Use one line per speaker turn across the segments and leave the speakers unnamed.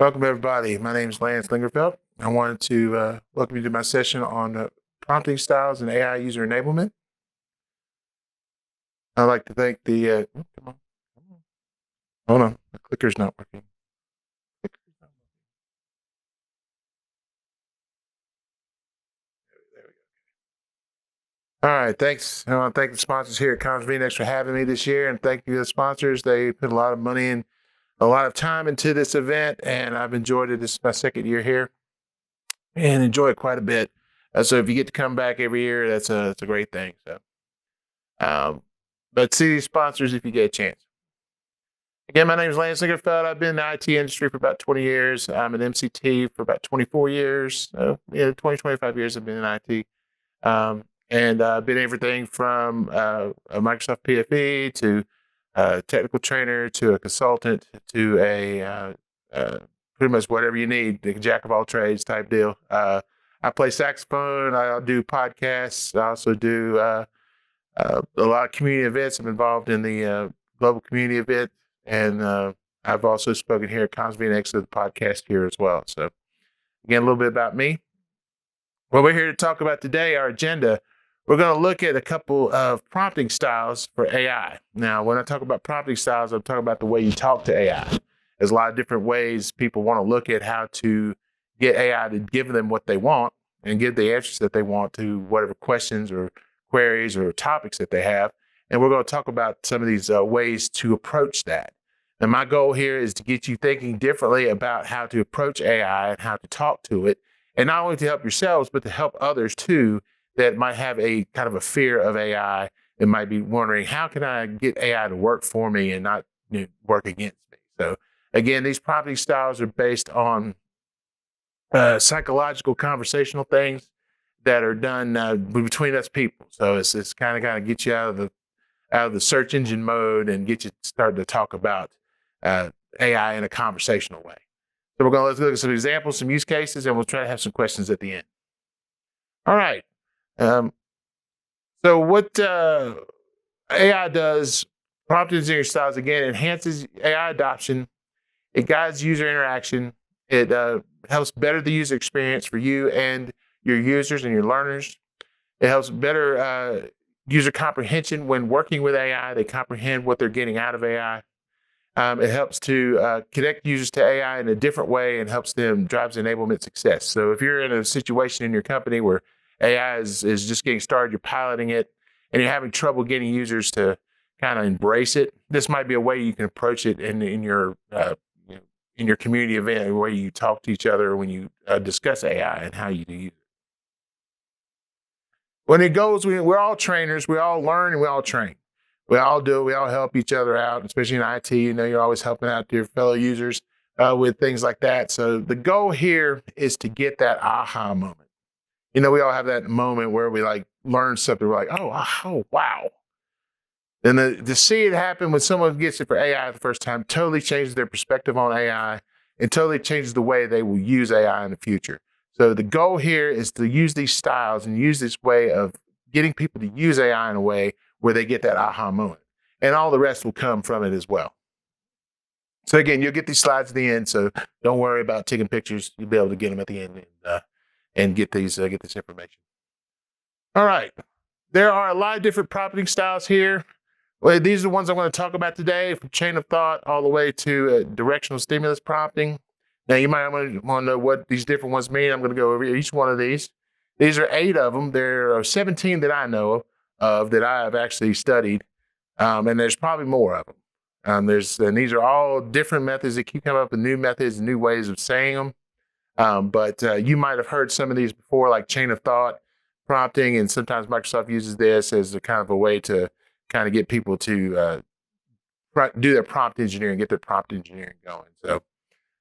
Welcome, everybody. My name is Lance Lingerfelt. I wanted to welcome you to my session on prompting styles and AI user enablement. I'd like to thank the, come on. Hold on, the clicker's not working. There we go. All right, thanks. I want to thank the sponsors here at Convenex for having me this year, and thank you to the sponsors. They put a lot of money and a lot of time into this event, and I've enjoyed it. This is my second year here and enjoy it quite a bit. So if you get to come back every year, that's a great thing. So, but see these sponsors if you get a chance. Again, my name is Lance Lingerfelt. I've been in the IT industry for about 20 years. I'm an MCT for about 24 years. 20, 25 years I've been in IT. And I've been everything from a Microsoft PFE to a technical trainer to a consultant to a pretty much whatever you need, the jack of all trades type deal. I play saxophone. I do podcasts. I also do a lot of community events. I'm involved in the global community event, and I've also spoken here at Convenex of the podcast here as well. So, again, a little bit about me. What we're here to talk about today, our agenda, we're going to look at a couple of prompting styles for AI. Now, when I talk about prompting styles, I'm talking about the way you talk to AI. There's a lot of different ways people want to look at how to get AI to give them what they want and give the answers that they want to whatever questions or queries or topics that they have. And we're going to talk about some of these ways to approach that. And my goal here is to get you thinking differently about how to approach AI and how to talk to it. And not only to help yourselves, but to help others too that might have a kind of a fear of AI and might be wondering, how can I get AI to work for me and not work against me? So again, these prompting styles are based on psychological conversational things that are done between us people. So it's kind of get you out of the search engine mode and get you started to talk about AI in a conversational way. So let's look at some examples, some use cases, and we'll try to have some questions at the end. All right. So what AI does, prompt engineering styles, again, enhances AI adoption. It guides user interaction. It helps better the user experience for you and your users and your learners. It helps better user comprehension when working with AI. They comprehend what they're getting out of AI. It helps to connect users to AI in a different way and helps them drives enablement success. So if you're in a situation in your company where AI is just getting started, you're piloting it, and you're having trouble getting users to kind of embrace it, this might be a way you can approach it in your community event, where you talk to each other when you discuss AI and how you use it. When it goes, we're all trainers. We all learn and we all train. We all do. We all help each other out, especially in IT. You're always helping out your fellow users with things like that. So the goal here is to get that aha moment. We all have that moment where we learn something. We're like, oh, wow. And to see it happen when someone gets it for AI the first time totally changes their perspective on AI and totally changes the way they will use AI in the future. So the goal here is to use these styles and use this way of getting people to use AI in a way where they get that aha moment. And all the rest will come from it as well. So again, you'll get these slides at the end, so don't worry about taking pictures. You'll be able to get them at the end and get this information. All right. There are a lot of different prompting styles here. Well, these are the ones I'm going to talk about today, from chain of thought all the way to directional stimulus prompting. Now, you might want to know what these different ones mean. I'm going to go over each one of these. These are 8 of them. There are 17 that I know of that I have actually studied, and there's probably more of them. And these are all different methods that keep coming up with new methods and new ways of saying them. But you might have heard some of these before, like chain of thought prompting, and sometimes Microsoft uses this as a kind of a way to kind of get people to do their prompt engineering, get their prompt engineering going. So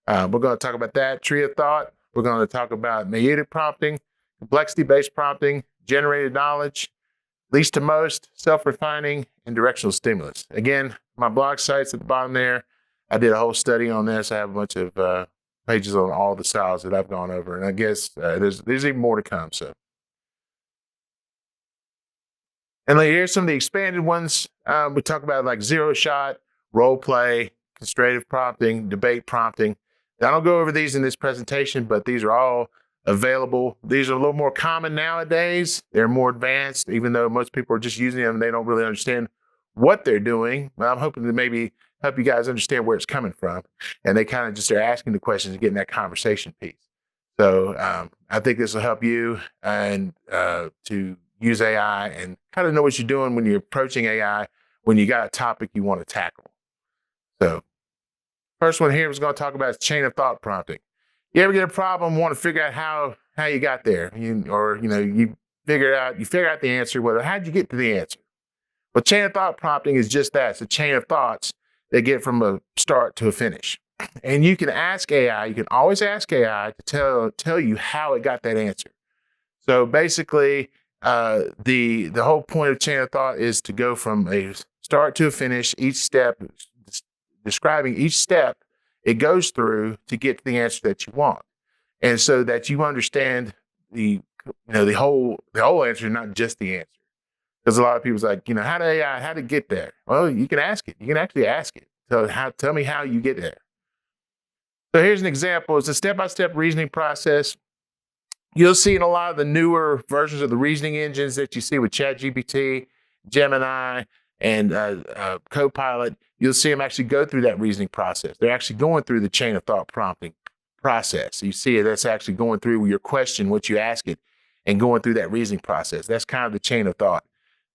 we're going to talk about that. Tree of thought. We're going to talk about meitic prompting, complexity-based prompting, generated knowledge, least to most, self-refining, and directional stimulus. Again, my blog site's at the bottom there. I did a whole study on this. I have a bunch of pages on all the styles that I've gone over, and I guess there's even more to come. So. And here's some of the expanded ones. We talk about like zero shot, role play, constructive prompting, debate prompting. I don't go over these in this presentation, but these are all available. These are a little more common nowadays. They're more advanced, even though most people are just using them. They don't really understand what they're doing. But I'm hoping to maybe help you guys understand where it's coming from. And they kind of just are asking the questions and getting that conversation piece. So I think this will help you and to use AI and kind of know what you're doing when you're approaching AI, when you got a topic you want to tackle. So first one here is going to talk about chain of thought prompting. You ever get a problem, want to figure out how you got there, you figure out the answer. Well, how'd you get to the answer? Well, chain of thought prompting is just that. It's a chain of thoughts that get from a start to a finish. And you can ask AI. You can always ask AI to tell you how it got that answer. So basically, the whole point of chain of thought is to go from a start to a finish. Each step, describing each step it goes through to get to the answer that you want, and so that you understand the whole answer, not just the answer. Because a lot of people's like, how to get there? Well, you can ask it. You can actually ask it. So tell me how you get there. So here's an example. It's a step-by-step reasoning process. You'll see in a lot of the newer versions of the reasoning engines that you see with ChatGPT, Gemini, and Copilot, you'll see them actually go through that reasoning process. They're actually going through the chain of thought prompting process. So you see that's actually going through your question, what you ask it, and going through that reasoning process. That's kind of the chain of thought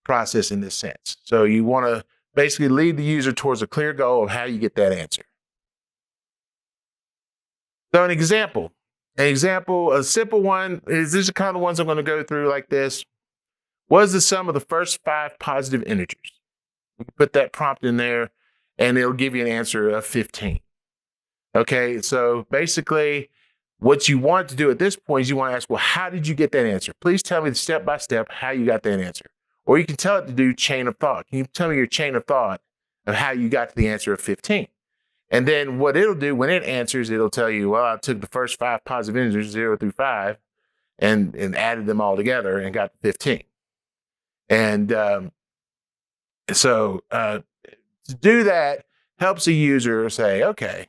process in this sense. So you want to basically lead the user towards a clear goal of how you get that answer. So an example, a simple one is, these are kind of the ones I'm going to go through like this. What is the sum of the first 5 positive integers? You can put that prompt in there and it'll give you an answer of 15. Okay, so basically what you want to do at this point is you want to ask, well, how did you get that answer? Please tell me the step-by-step how you got that answer. Or you can tell it to do chain of thought. Can you tell me your chain of thought of how you got to the answer of 15? And then what it'll do when it answers, it'll tell you, well, I took the first 5 positive integers, 0 through 5, and added them all together and got 15. And so to do that helps a user say, okay,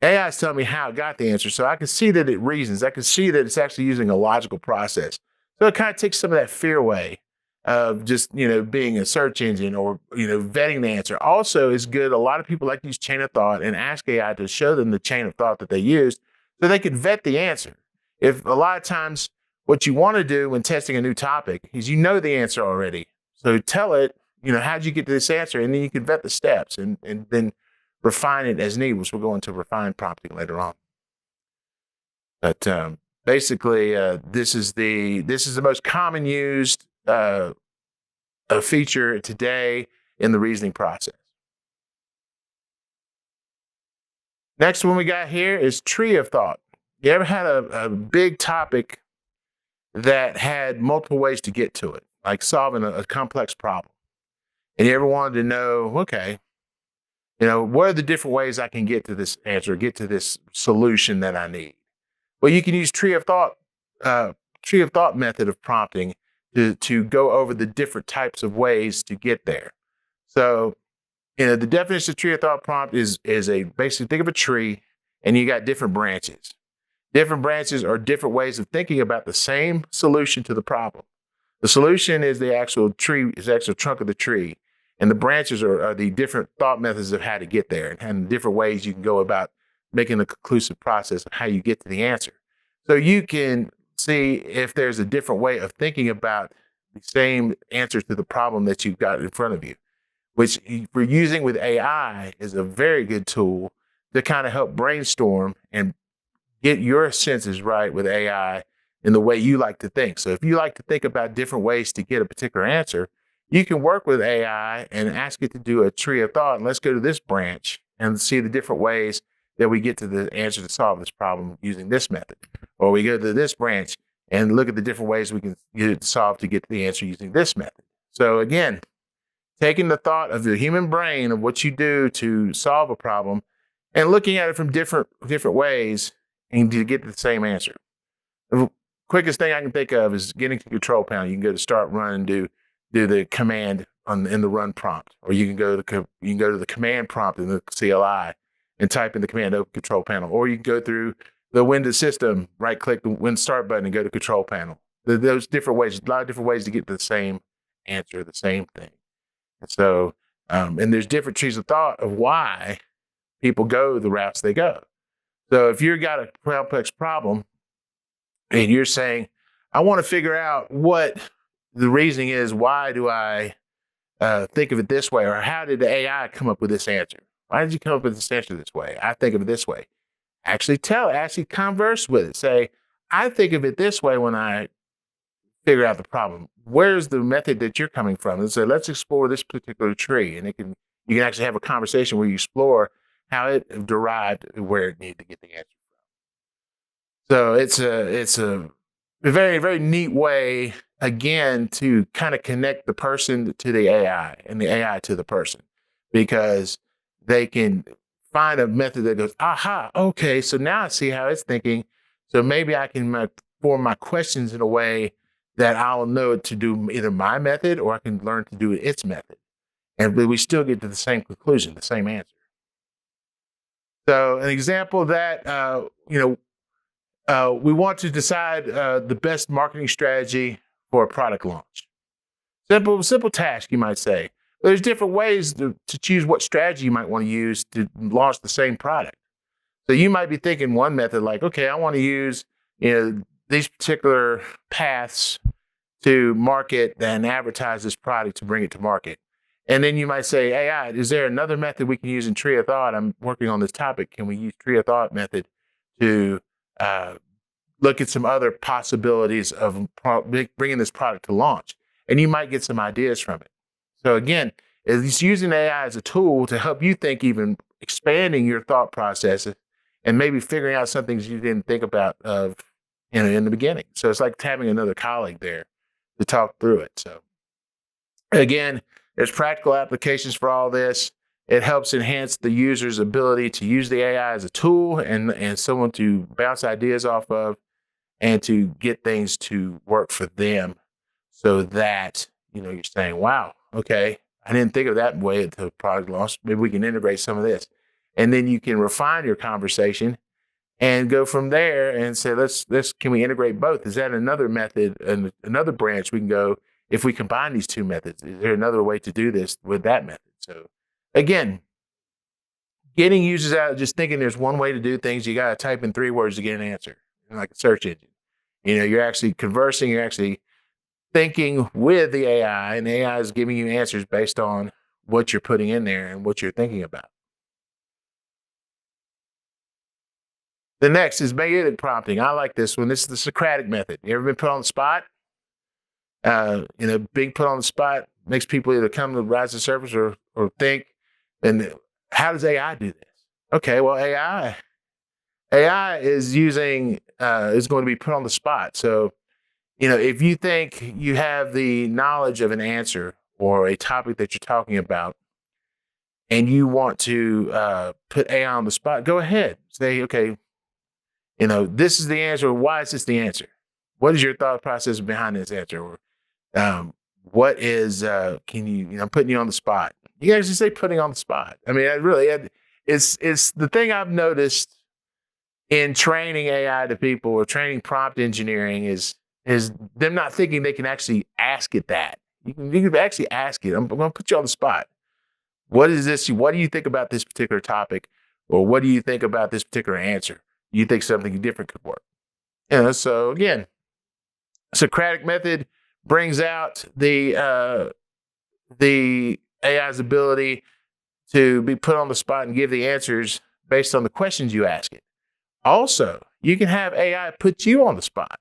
AI is telling me how it got the answer, so I can see that it reasons. I can see that it's actually using a logical process. So it kind of takes some of that fear away of just, being a search engine or, vetting the answer. Also, it's good. A lot of people like to use chain of thought and ask AI to show them the chain of thought that they used so they can vet the answer. If a lot of times what you want to do when testing a new topic is the answer already. So tell it, how'd you get to this answer? And then you can vet the steps and then refine it as needed, which we'll go into refined prompting later on. But basically, this is the most common used a feature today in the reasoning process. Next one we got here is tree of thought. You ever had a big topic that had multiple ways to get to it, like solving a complex problem? And you ever wanted to know, okay, what are the different ways I can get to this answer, get to this solution that I need? Well, you can use tree of thought method of prompting to go over the different types of ways to get there. So, the definition of tree of thought prompt is basically think of a tree and you got different branches. Different branches are different ways of thinking about the same solution to the problem. The solution is the actual tree, is the actual trunk of the tree. And the branches are the different thought methods of how to get there and different ways you can go about making a conclusive process of how you get to the answer. So you can see if there's a different way of thinking about the same answer to the problem that you've got in front of you, which we're using with AI is a very good tool to kind of help brainstorm and get your senses right with AI in the way you like to think. So if you like to think about different ways to get a particular answer, you can work with AI and ask it to do a tree of thought. And let's go to this branch and see the different ways that we get to the answer to solve this problem using this method. Or we go to this branch and look at the different ways we can get it solved to get to the answer using this method. So again, taking the thought of the human brain of what you do to solve a problem and looking at it from different ways and to get to the same answer. The quickest thing I can think of is getting to the control panel. You can go to start, run, and do the command in the run prompt, or you can go to the command prompt in the CLI and type in the command open control panel. Or you can go through the Windows system, right click the Windows start button and go to control panel. Those different ways, a lot of different ways to get to the same answer, the same thing. And so, and there's different trees of thought of why people go the routes they go. So if you've got a complex problem and you're saying, I want to figure out what the reasoning is, why do I think of it this way? Or how did the AI come up with this answer? Why did you come up with this answer this way? I think of it this way. Actually converse with it. Say, I think of it this way when I figure out the problem. Where's the method that you're coming from? And so let's explore this particular tree. And you can actually have a conversation where you explore how it derived where it needed to get the answer from. So it's a very, very neat way, again, to kind of connect the person to the AI and the AI to the person, because they can find a method that goes, aha, okay, so now I see how it's thinking. So maybe I can form my questions in a way that I'll know to do either my method or I can learn to do its method. And we still get to the same conclusion, the same answer. So an example of that, we want to decide the best marketing strategy for a product launch. Simple task, you might say. But there's different ways to choose what strategy you might want to use to launch the same product. So you might be thinking one method like, okay, I want to use these particular paths to market and advertise this product to bring it to market. And then you might say, AI, is there another method we can use in tree of thought? I'm working on this topic. Can we use tree of thought method to look at some other possibilities of bringing this product to launch? And you might get some ideas from it. So again, it's using AI as a tool to help you think, even expanding your thought processes and maybe figuring out some things you didn't think about in the beginning. So it's like having another colleague there to talk through it. So again, there's practical applications for all this. It helps enhance the user's ability to use the AI as a tool and someone to bounce ideas off of and to get things to work for them, so that, you're saying, wow, okay, I didn't think of that way until product launch. Maybe we can integrate some of this. And then you can refine your conversation and go from there and say, can we integrate both? Is that another method and another branch we can go if we combine these two methods? Is there another way to do this with that method? So again, getting users out of just thinking there's one way to do things. You got to type in 3 words to get an answer, like a search engine. You're actually conversing, you're actually thinking with the AI, and the AI is giving you answers based on what you're putting in there and what you're thinking about. The next is magnetic prompting. I like this one. This is the Socratic method. You ever been put on the spot? Being put on the spot makes people either come to rise to the surface or think. And how does AI do this? Okay, well, AI is going to be put on the spot. So, if you think you have the knowledge of an answer or a topic that you're talking about, and you want to put AI on the spot, go ahead. Say, okay, this is the answer. Why is this the answer? What is your thought process behind this answer? Or what is, I'm putting you on the spot. You guys just say putting on the spot. I mean, it's the thing I've noticed in training AI to people or training prompt engineering is them not thinking they can actually ask it that. You can actually ask it. I'm going to put you on the spot. What is this? What do you think about this particular topic? Or what do you think about this particular answer? You think something different could work? So again, Socratic method brings out the AI's ability to be put on the spot and give the answers based on the questions you ask it. Also, you can have AI put you on the spot.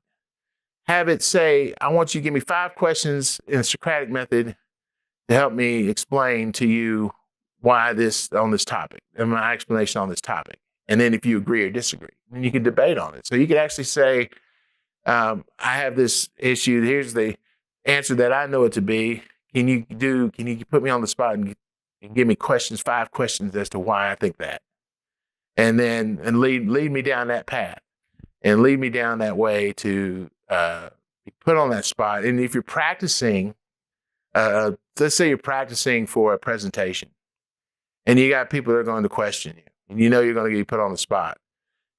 Have it say, I want you to give me 5 questions in a Socratic method to help me explain to you why on this topic and my explanation on this topic. And then if you agree or disagree, then you can debate on it. So you can actually say, I have this issue. Here's the answer that I know it to be. Can you put me on the spot and give me 5 questions as to why I think that? And then lead me down that path and lead me down that way to be put on that spot. And if you're practicing, let's say you're practicing for a presentation and you got people that are going to question you. and you know you're going to get put on the spot.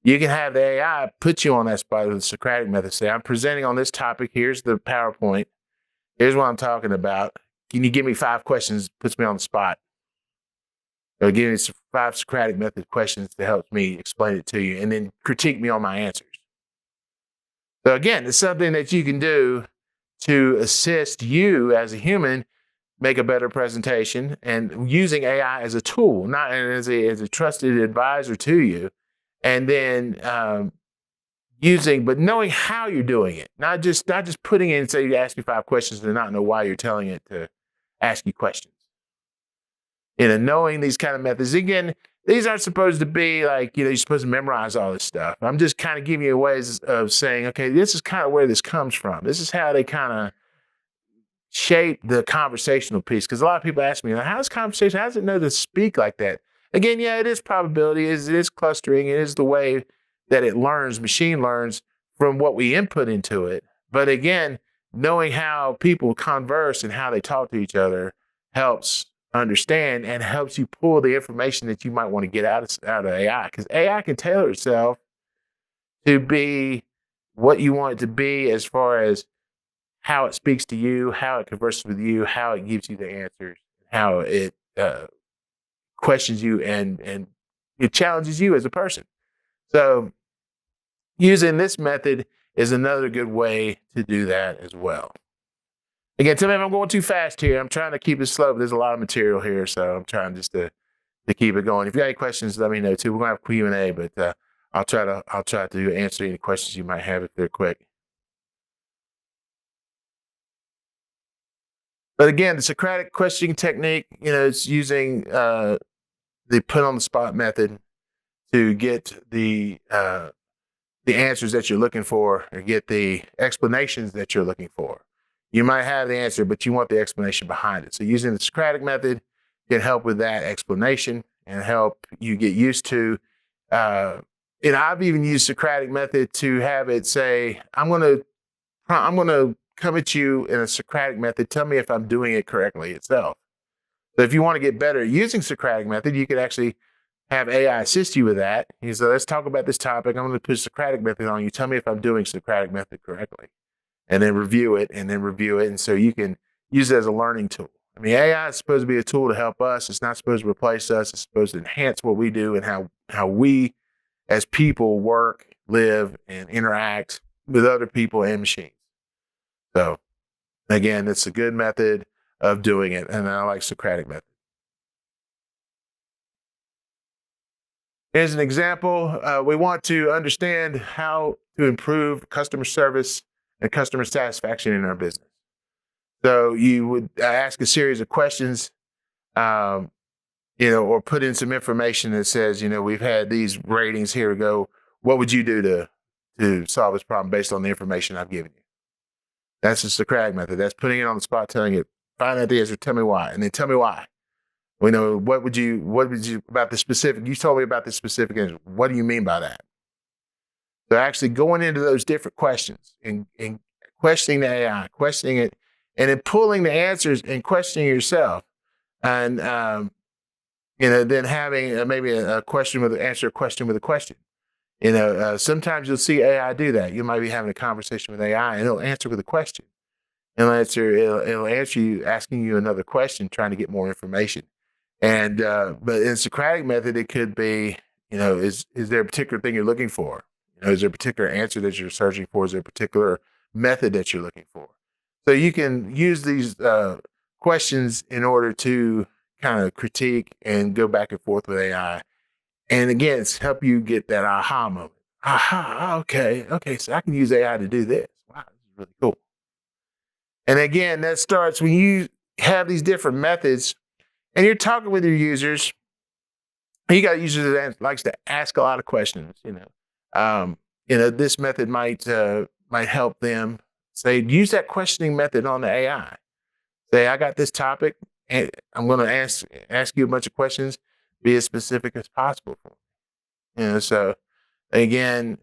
You can have the AI put you on that spot with the Socratic method. Say, I'm presenting on this topic. Here's the PowerPoint. Here's what I'm talking about. Can you give me 5 questions? Puts me on the spot. Or give me 5 Socratic method questions to help me explain it to you, and then critique me on my answers. So again, it's something that you can do to assist you as a human make a better presentation, and using AI as a tool, not as a trusted advisor to you, and then but knowing how you're doing it, not just putting it and say you ask me 5 questions and not know why you're telling it to ask you questions. Knowing these kind of methods. Again, these aren't supposed to be like, you're supposed to memorize all this stuff. I'm just kind of giving you ways of saying, okay, this is kind of where this comes from. This is how they kind of shape the conversational piece. Because a lot of people ask me, how's conversation? How does it know to speak like that? Again, yeah, it is probability. It is clustering. It is the way that it learns, machine learns from what we input into it. But again, knowing how people converse and how they talk to each other helps understand and helps you pull the information that you might want to get out of AI. Because AI can tailor itself to be what you want it to be as far as how it speaks to you, how it converses with you, how it gives you the answers, how it questions you, and it challenges you as a person. So using this method is another good way to do that as well. Again, tell me if I'm going too fast here. I'm trying to keep it slow, but there's a lot of material here, so I'm trying just to keep it going. If you got any questions, let me know too. We're gonna have Q&A, but I'll try to answer any questions you might have if they're quick. But again, the Socratic questioning technique, it's using the put on the spot method to get the answers that you're looking for, or get the explanations that you're looking for. You might have the answer, but you want the explanation behind it. So using the Socratic method can help with that explanation and help you get used to. And I've even used Socratic method to have it say, I'm going to come at you in a Socratic method. Tell me if I'm doing it correctly itself. So if you want to get better at using Socratic method, you could actually have AI assist you with that. You say, let's talk about this topic. I'm going to put Socratic method on you. Tell me if I'm doing Socratic method correctly. And then review it, and so you can use it as a learning tool. I mean, AI is supposed to be a tool to help us. It's not supposed to replace us. It's supposed to enhance what we do and how we as people work, live, and interact with other people and machines. So again, it's a good method of doing it, and I like Socratic method. Here's an example. We want to understand how to improve customer service and customer satisfaction in our business. So you would ask a series of questions, or put in some information that says, we've had these ratings, here we go. What would you do to solve this problem based on the information I've given you? That's the Socratic method. That's putting it on the spot, telling it, find out the answer, tell me why, and then tell me why. What would you about the specific, you told me about the specific answer. What do you mean by that? So actually going into those different questions and questioning the AI, questioning it, and then pulling the answers and questioning yourself. And, then having maybe a question answer a question with a question. Sometimes you'll see AI do that. You might be having a conversation with AI and it'll answer with a question. It'll answer you, asking you another question, trying to get more information. And, but in Socratic method, it could be, is there a particular thing you're looking for? Is there a particular answer that you're searching for? Is there a particular method that you're looking for? So you can use these questions in order to kind of critique and go back and forth with AI. And again, it's help you get that aha moment. Aha, okay, so I can use AI to do this. Wow, this is really cool. And again, that starts when you have these different methods and you're talking with your users. You got users that likes to ask a lot of questions, this method might help them say, use that questioning method on the AI. Say, I got this topic and I'm going to ask you a bunch of questions, be as specific as possible for me. So again,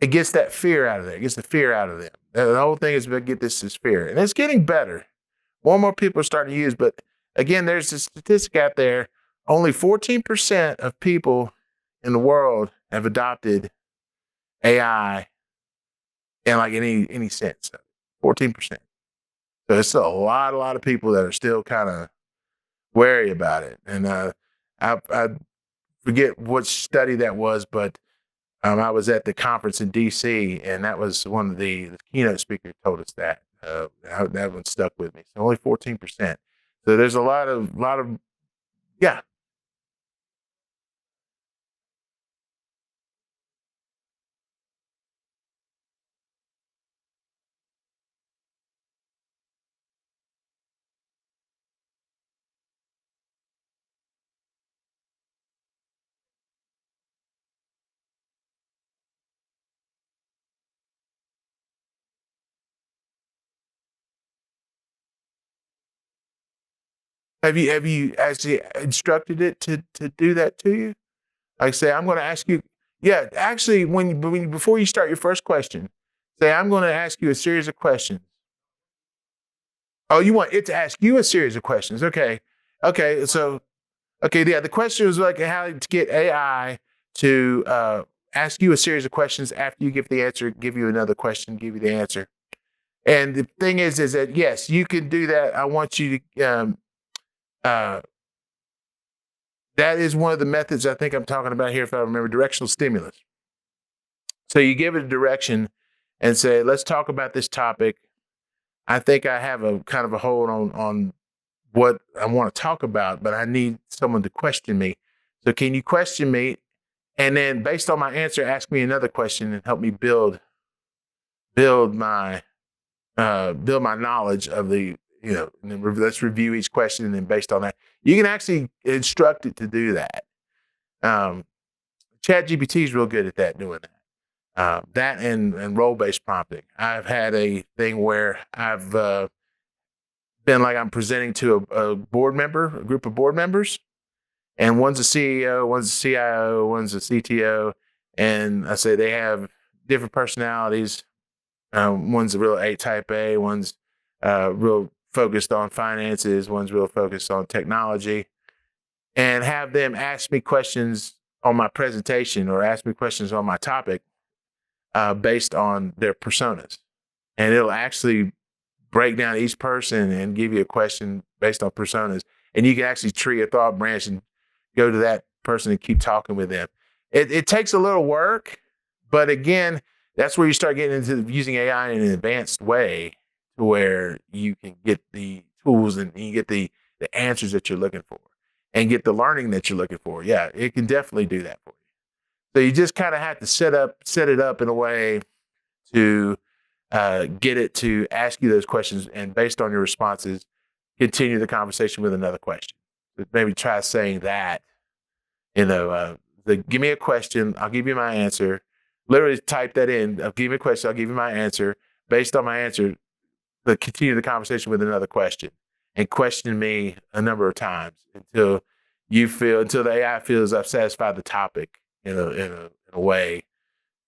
it gets that fear out of there. It gets the fear out of them. The whole thing is to get this fear. And it's getting better. More and more people are starting to use, but again, there's a statistic out there. only 14% of people in the world have adopted AI in like any sense. 14%. So it's still a lot of people that are still kind of wary about it. And I forget what study that was, but I was at the conference in DC, and that was one of the keynote speakers told us that. That one stuck with me. So only 14%. So there's a lot of yeah. Have you actually instructed it to do that to you? Like say, I'm going to ask you. Yeah, actually, before you start your first question, say I'm going to ask you a series of questions. Oh, you want it to ask you a series of questions? Okay, okay. So okay, yeah. The question was like how to get AI to ask you a series of questions after you give the answer, give you another question, give you the answer. And the thing is that yes, you can do that. I want you to. Uh, that is one of the methods I think I'm talking about here, if I remember, directional stimulus. So you give it a direction and say, let's talk about this topic. I think I have a kind of a hold on what I want to talk about, but I need someone to question me. So can you question me? And then based on my answer, ask me another question and help me build my build my knowledge of the, and then let's review each question. And then based on that, you can actually instruct it to do that. Um, Chat GPT is real good at that, doing that. That and role-based prompting. I've had a thing where I've been like I'm presenting to a board member, a group of board members, and one's a CEO, one's a CIO, one's a CTO, and I say they have different personalities. One's a real type A, one's real focused on finances, one's real focused on technology, and have them ask me questions on my presentation or ask me questions on my topic based on their personas. And it'll actually break down each person and give you a question based on personas. And you can actually tree a thought branch and go to that person and keep talking with them. It takes a little work, but again, that's where you start getting into using AI in an advanced way to where you can get the tools and you get the answers that you're looking for and get the learning that you're looking for. Yeah, it can definitely do that for you. So you just kind of have to set it up in a way to get it to ask you those questions, and based on your responses, continue the conversation with another question. Maybe try saying that, give me a question, I'll give you my answer. Literally type that in. I'll give you a question, I'll give you my answer. Based on my answer, continue the conversation with another question, and question me a number of times until the AI feels I've satisfied the topic in a way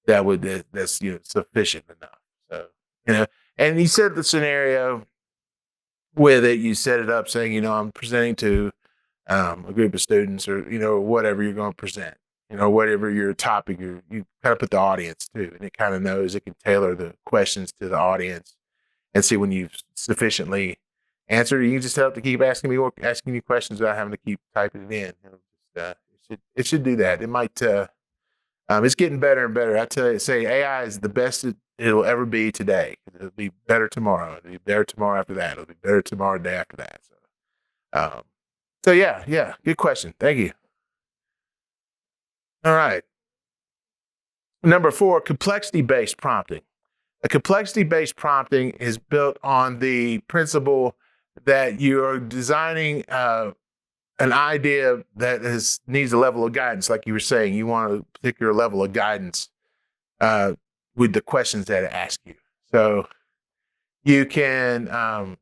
that's sufficient enough. So and you set the scenario with it. You set it up saying, I'm presenting to a group of students, or whatever you're going to present. Whatever your topic, you kind of put the audience too, and it kind of knows it can tailor the questions to the audience and see when you've sufficiently answered. You can just help to keep asking you questions without having to keep typing it in. It should do that. It might. It's getting better and better. I tell you, AI is the best it'll ever be today. It'll be better tomorrow. It'll be better tomorrow after that. It'll be better tomorrow, the day after that. So yeah, good question. Thank you. All right. Number 4, complexity-based prompting. A complexity-based prompting is built on the principle that you are designing an idea that needs a level of guidance. Like you were saying, you want a particular level of guidance with the questions that it asks you. So you can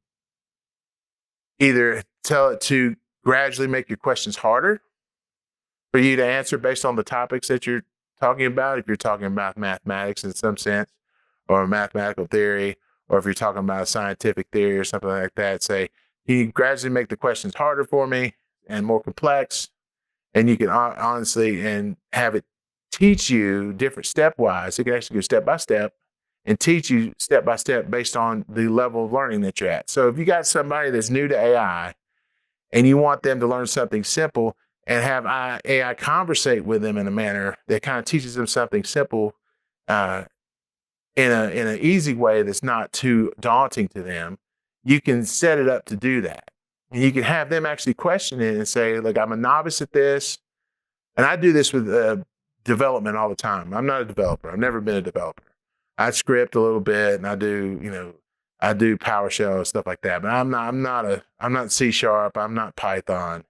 either tell it to gradually make your questions harder for you to answer based on the topics that you're talking about. If you're talking about mathematics in some sense, or mathematical theory, or if you're talking about a scientific theory or something like that, say, can you gradually make the questions harder for me and more complex? and you can honestly and have it teach you different stepwise. It can actually go step by step and teach you step by step based on the level of learning that you're at. So if you got somebody that's new to AI and you want them to learn something simple and have AI conversate with them in a manner that kind of teaches them something simple uh, in an easy way that's not too daunting to them, you can set it up to do that. And you can have them actually question it and say, look, I'm a novice at this. And I do this with development all the time. I'm not a developer. I've never been a developer. I script a little bit and I do PowerShell and stuff like that. But I'm not C Sharp. I'm not Python.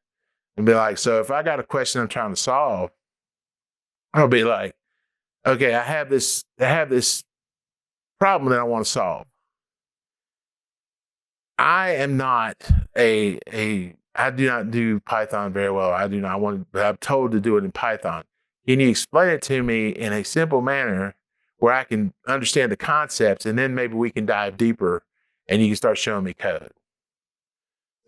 And be like, so if I got a question I'm trying to solve, I'll be like, okay, I have this problem that I want to solve. I am not I do not do Python very well. I do not want to, but I'm told to do it in Python. Can you explain it to me in a simple manner where I can understand the concepts, and then maybe we can dive deeper and you can start showing me code.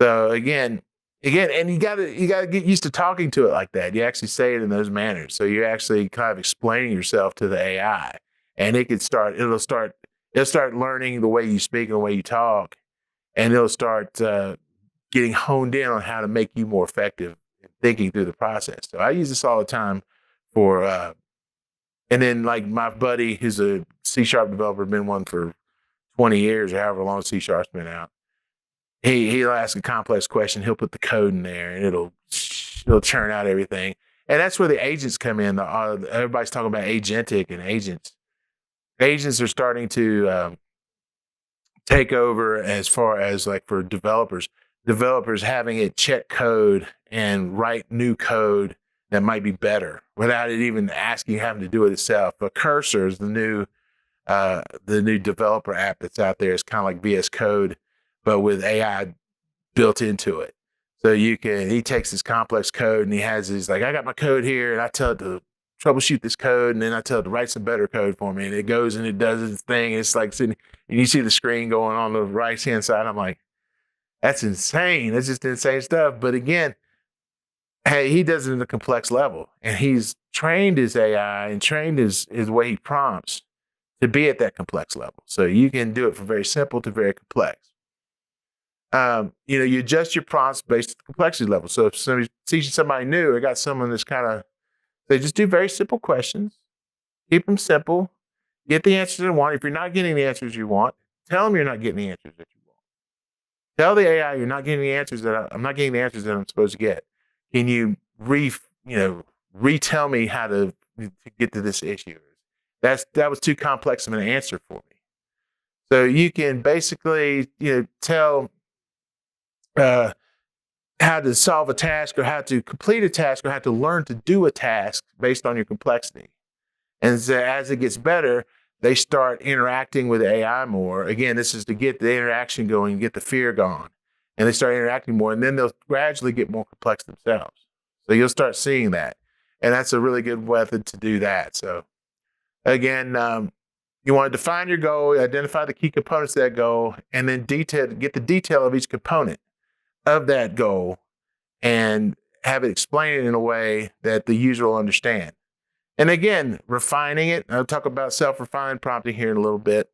So again, and you gotta get used to talking to it like that. You actually say it in those manners. So you're actually kind of explaining yourself to the AI, and it'll start learning the way you speak and the way you talk, and it'll start getting honed in on how to make you more effective in thinking through the process. So I use this all the time for, and then like my buddy who's a C# developer, been one for 20 years or however long C# been out. He'll ask a complex question. He'll put the code in there, and it'll churn out everything. And that's where the agents come in. Everybody's talking about agentic and agents. Agents are starting to take over as far as like for developers having it check code and write new code that might be better without it even asking, having to do it itself. But Cursor is the new developer app that's out there. It's kind of like VS Code, but with AI built into it. So he takes this complex code and he's like, I got my code here, and I tell it to troubleshoot this code, and then I tell it to write some better code for me. And it goes and it does its thing. And it's like sitting, and you see the screen going on the right-hand side. I'm like, that's insane. That's just insane stuff. But again, hey, he does it at a complex level, and he's trained his AI and trained his way he prompts to be at that complex level. So you can do it from very simple to very complex. You adjust your prompts based on the complexity level. So if somebody's teaching somebody new, I got someone that's they just do very simple questions, keep them simple, get the answers they want. If you're not getting the answers you want, tell them you're not getting the answers that you want. Tell the AI you're not getting the answers I'm not getting the answers that I'm supposed to get. Can you retell me how to get to this issue? That was too complex of an answer for me. So you can basically tell how to solve a task or how to complete a task or how to learn to do a task based on your complexity. And so as it gets better, they start interacting with AI more. Again, this is to get the interaction going, get the fear gone. And they start interacting more, and then they'll gradually get more complex themselves. So you'll start seeing that. And that's a really good method to do that. So again, you want to define your goal, identify the key components of that goal, and then get the detail of each component of that goal and have it explained in a way that the user will understand. And again, refining it. I'll talk about self-refined prompting here in a little bit,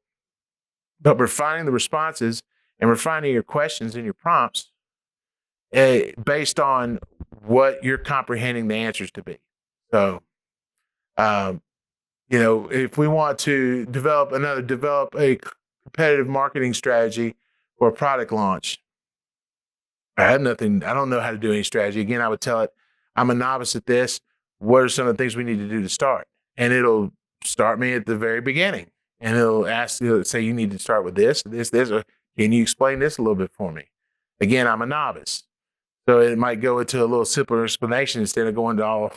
but refining the responses and refining your questions and your prompts based on what you're comprehending the answers to be. So, if we want to develop a competitive marketing strategy for a product launch, I don't know how to do any strategy. Again, I would tell it, I'm a novice at this. What are some of the things we need to do to start? And it'll start me at the very beginning. And it'll say, you need to start with this, or can you explain this a little bit for me? Again, I'm a novice. So it might go into a little simpler explanation instead of going to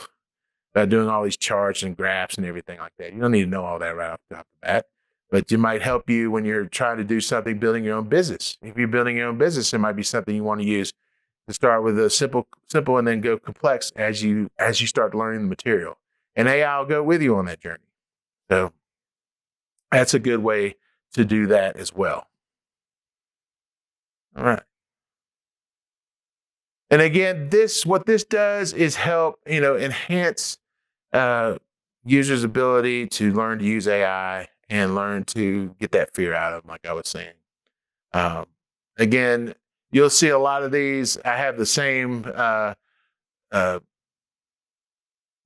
doing all these charts and graphs and everything like that. You don't need to know all that right off the bat. But it might help you when you're trying to do something, building your own business. If you're building your own business, it might be something you want to use to start with a simple, and then go complex as you start learning the material. And AI will go with you on that journey. So that's a good way to do that as well. All right. And again, what this does is help, enhance users' ability to learn to use AI and learn to get that fear out of them, like I was saying. Um, Again, you'll see a lot of these. I have uh,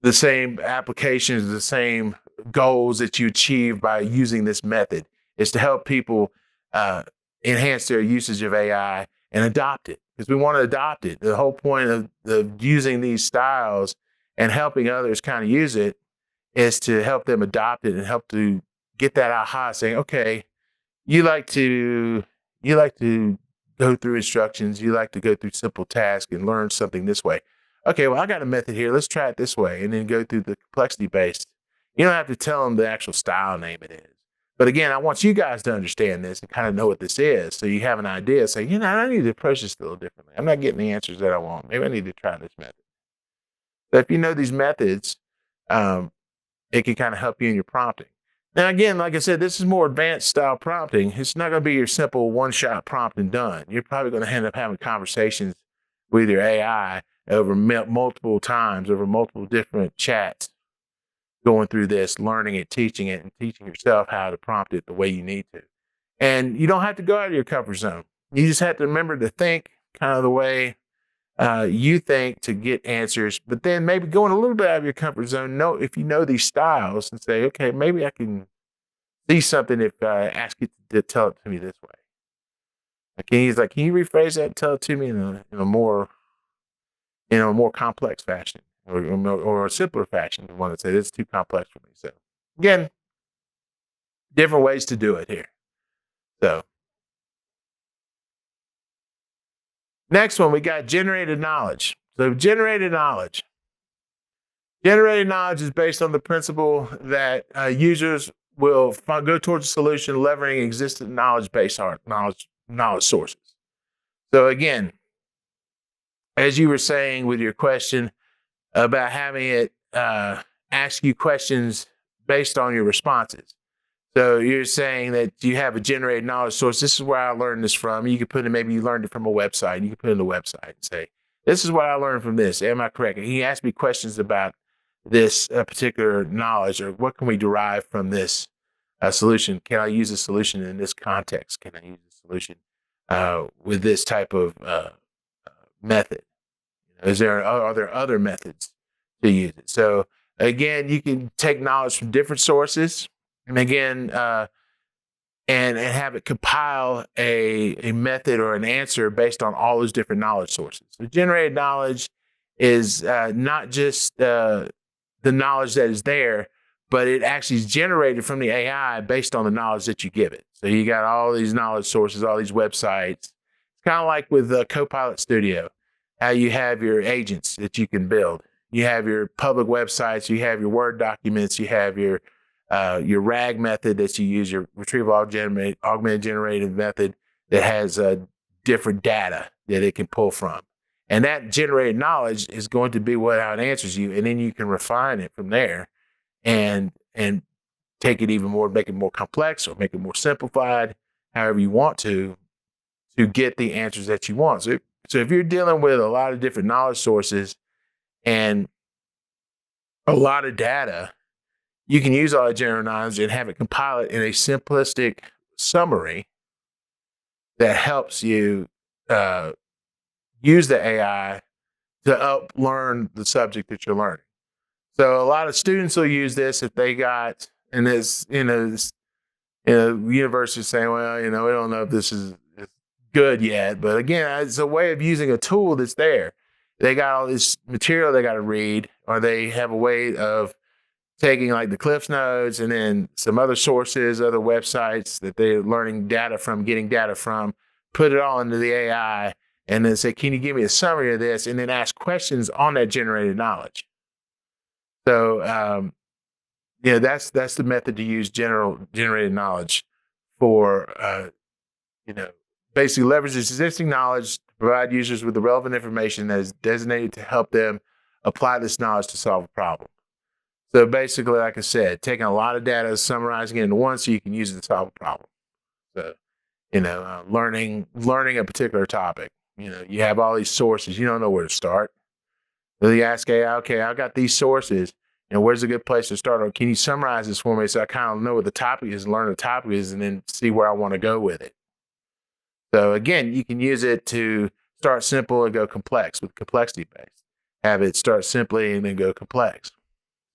the same applications, the same goals that you achieve by using this method is to help people uh, enhance their usage of AI and adopt it, because we want to adopt it. The whole point of using these styles and helping others kind of use it is to help them adopt it and help to get that aha saying, okay, you like to go through instructions, you like to go through simple tasks and learn something this way. Okay, well, I got a method here. Let's try it this way, and then go through the complexity based. You don't have to tell them the actual style name it is. But again, I want you guys to understand this and kind of know what this is, so you have an idea. Say, I need to approach this a little differently. I'm not getting the answers that I want. Maybe I need to try this method. So if you know these methods, it can kind of help you in your prompting. Now, again, like I said, this is more advanced style prompting. It's not going to be your simple one-shot prompt and done. You're probably going to end up having conversations with your AI over multiple times, over multiple different chats, going through this, learning it, and teaching yourself how to prompt it the way you need to. And you don't have to go out of your comfort zone. You just have to remember to think kind of the way you think to get answers, but then maybe going a little bit out of your comfort zone. If you know these styles and say, okay, maybe I can see something if I ask you to tell it to me this way. He's like, can you rephrase that and tell it to me in a more complex fashion or a simpler fashion? You want to say it's too complex for me. So again, different ways to do it here. So next one, we got generated knowledge. So generated knowledge is based on the principle that users will go towards a solution leveraging existing knowledge-based knowledge sources. So again, as you were saying with your question about having it ask you questions based on your responses. So you're saying that you have a generated knowledge source. This is where I learned this from. You could put it, maybe you learned it from a website. You can put it in the website and say, this is what I learned from this. Am I correct? And he asked me questions about this particular knowledge, or what can we derive from this solution? Can I use a solution in this context? Can I use a solution with this type of method? Are there other methods to use it? So again, you can take knowledge from different sources, and again, and have it compile a method or an answer based on all those different knowledge sources. So generated knowledge is not just the knowledge that is there, but it actually is generated from the AI based on the knowledge that you give it. So you got all these knowledge sources, all these websites. It's kind of like with Copilot Studio, how you have your agents that you can build. You have your public websites, you have your Word documents, you have your RAG method that you use, your retrieval augmented generated method that has different data that it can pull from. And that generated knowledge is going to be how it answers you, and then you can refine it from there and take it even more, make it more complex or make it more simplified, however you want to get the answers that you want. So if you're dealing with a lot of different knowledge sources and a lot of data, you can use all that generated knowledge and have it compile it in a simplistic summary that helps you use the AI to help learn the subject that you're learning. So a lot of students will use this if they got, and this, university saying, well, we don't know if this is good yet. But again, it's a way of using a tool that's there. They got all this material they got to read, or they have a way of taking like the Cliffs Notes and then some other sources, other websites that they're learning data from, getting data from, put it all into the AI, and then say, can you give me a summary of this? And then ask questions on that generated knowledge. So, that's the method to use generated knowledge for, basically leverage existing knowledge to provide users with the relevant information that is designated to help them apply this knowledge to solve a problem. So basically, like I said, taking a lot of data, summarizing it into one so you can use it to solve a problem. So, learning a particular topic, You have all these sources. You don't know where to start. So you ask AI, okay, I got these sources. Where's a good place to start? Or can you summarize this for me so I kind of know what the topic is, learn the topic is, and then see where I want to go with it? So again, you can use it to start simple and go complex with complexity based. Have it start simply and then go complex.